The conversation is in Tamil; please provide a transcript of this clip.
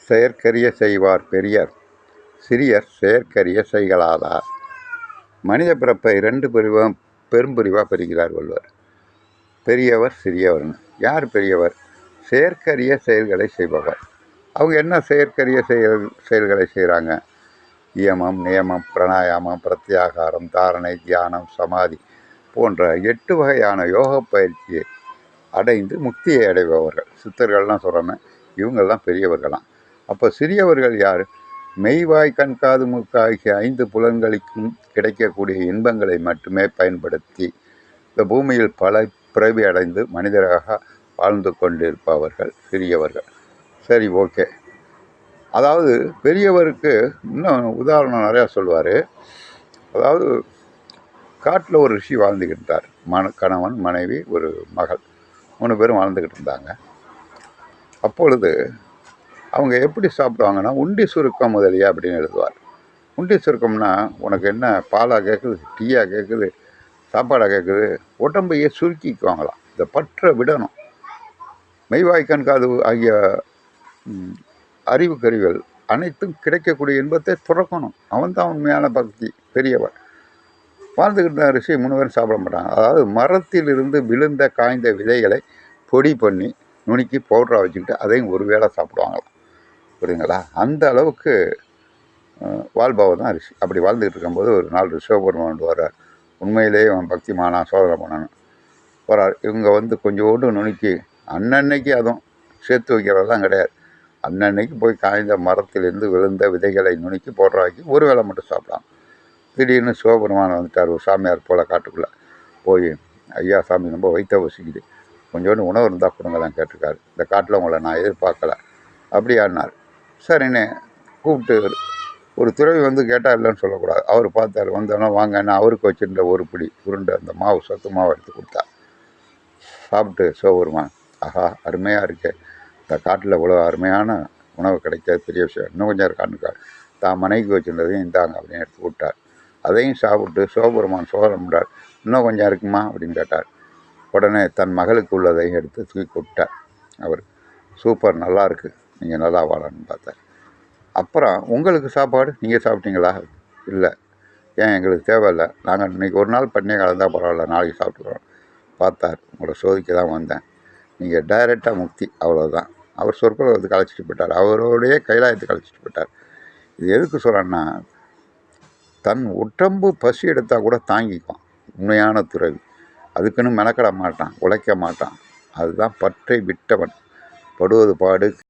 செயற்கரிய செய்வார் பெரியர், சிறியர் செயற்கரிய செய்கலாதார். மனித பிறப்பை 2 பெரும்பிரிவாக பிரிக்கிறார் வள்ளுவர். பெரியவர், சிறியவர்னு. யார் பெரியவர்? செயற்கரிய செயல்களை செய்பவர். அவங்க என்ன செயற்கரிய செயல்களை செய்கிறாங்க? இயமம், நியமம், பிராணாயாமம், பிரத்யாகாரம், தாரணை, தியானம், சமாதி போன்ற 8 வகையான யோக பயிற்சியை அடைந்து முக்தியை அடைபவர்கள். சித்தர்கள்லாம் சொல்கிறோமே, இவங்கெல்லாம் பெரியவர்களாம். அப்போ சிறியவர்கள் யார்? மெய்வாய் கண்காது மூக்கு ஆகிய 5 புலன்களுக்கும் கிடைக்கக்கூடிய இன்பங்களை மட்டுமே பயன்படுத்தி இந்த பூமியில் பல பிறவி அடைந்து மனிதராக வாழ்ந்து கொண்டிருப்பவர்கள் சிறியவர்கள். சரி, ஓகே. அதாவது பெரியவருக்கு இன்னும் உதாரணம் நிறையா சொல்லுவார். அதாவது காட்டில் ஒரு ரிஷி வாழ்ந்துக்கிட்டார். கணவன், மனைவி, ஒரு மகள், 3 பேரும் வாழ்ந்துக்கிட்டு இருந்தாங்க. அப்பொழுது அவங்க எப்படி சாப்பிடுவாங்கன்னா, உண்டி சுருக்கம் முதலியா அப்படின்னு எழுதுவார். உண்டி சுருக்கம்னா, உனக்கு என்ன பாலாக கேட்குது, டீயாக கேட்குது, சாப்பாடாக கேட்குது, உடம்பையே சுருக்கிக்குவாங்களாம். இதை பற்ற விடணும். மெய்வாய் கண்காது ஆகிய அறிவு கருவிகள் அனைத்தும் கிடைக்கக்கூடிய இன்பத்தை துறக்கணும். அவன் தான் உண்மையான பக்தி, பெரியவர். வாழ்ந்துக்கிட்ட ரிஷி 3 பேரும் சாப்பிட மாட்டாங்க. அதாவது மரத்திலிருந்து விழுந்த காய்ந்த விதைகளை பொடி பண்ணி நுணுக்கி பவுடராக வச்சுக்கிட்டு அதையும் ஒரு வேளை சாப்பிடுவாங்களாம். புரியுதுங்களா? அந்த அளவுக்கு வாழ்பவர் தான் ரிஷி. அப்படி வாழ்ந்துக்கிட்டு இருக்கும்போது ஒரு நாள் ரிஷபெருமான் வர்றார். உண்மையிலேயே அவன் பக்திமானா சோதனை பண்ணணும் வரார். இவங்க கொஞ்சோண்டு நுணுக்கி அன்னன்னைக்கு அதுவும் சேர்த்து வைக்கிறதெல்லாம் கிடையாது. அன்னன்னைக்கு போய் காய்ந்த மரத்திலிருந்து விழுந்த விதைகளை நுணுக்கி பவுடராக்கி ஒரு வேளை மட்டும் சாப்பிடலாம். திடீர்னு சிவபெருமான் வந்துட்டார். ஒரு சாமியார் போல் காட்டுக்குள்ளே போய், ஐயா சாமி ரொம்ப வயிற்ற வசிக்குது, கொஞ்சோண்டு உணவு இருந்தால் கொடுங்கலாம் கேட்டிருக்காரு. இந்த காட்டில் உங்களை நான் எதிர்பார்க்கல அப்படியானார். சரின்னு கூப்பிட்டு ஒரு துறவி கேட்டால் இல்லைன்னு சொல்லக்கூடாது. அவர் பார்த்தார். வந்தோன்னா வாங்கன்னா அவருக்கு வச்சுருந்த ஒரு பிடி உருண்டை அந்த மாவு, சத்து மாவு எடுத்து கொடுத்தார். சாப்பிட்டு சிவபெருமான், ஆஹா அருமையாக இருக்கு, இந்த காட்டில் இவ்வளோ அருமையான உணவு கிடைக்காது, பெரிய விஷயம், இன்னும் கொஞ்சம் இருக்கான்னு தான் மனைவிக்கு வச்சுருந்ததையும் இந்தாங்க அப்படின்னு எடுத்து கொடுத்தார். அதையும் சாப்பிட்டு சிவபெருமான் சோதனை பண்ணுறார். இன்னும் கொஞ்சம் இருக்குமா அப்படின்னு கேட்டார். உடனே தன் மகளுக்கு உள்ளதையும் எடுத்து தூக்கி கொடுத்தார். அவர் சூப்பர், நல்லா இருக்குது, நீங்கள் நல்லா வாழணும்னு பார்த்தார். அப்புறம் உங்களுக்கு சாப்பாடு நீங்கள் சாப்பிட்டீங்களா? இல்லை. ஏன், எங்களுக்கு தேவையில்லை, நாங்கள் இன்றைக்கி ஒரு நாள் பண்ணியே கலந்தால் பரவாயில்ல, நாளைக்கு சாப்பிட்டுக்கிறோம். பார்த்தார். உங்களை சோதிக்க தான் வந்தேன், நீங்கள் டைரெக்டாக முக்தி, அவ்வளோதான். அவர் சொற்குலத்துக்கு அழைச்சிட்டு போயிட்டார். அவரோடைய கைலாயத்துக்கு அழைச்சிட்டு போயிட்டார். இது எதுக்கு சொல்கிறேன்னா, தன் உடம்பு பசி எடுத்தால் கூட தாங்கிக்குவான் உண்மையான துறவி. அதுக்குன்னு மெனக்கட மாட்டான், உழைக்க மாட்டான். அதுதான் பற்றை விட்டவன் படுவது பாடு.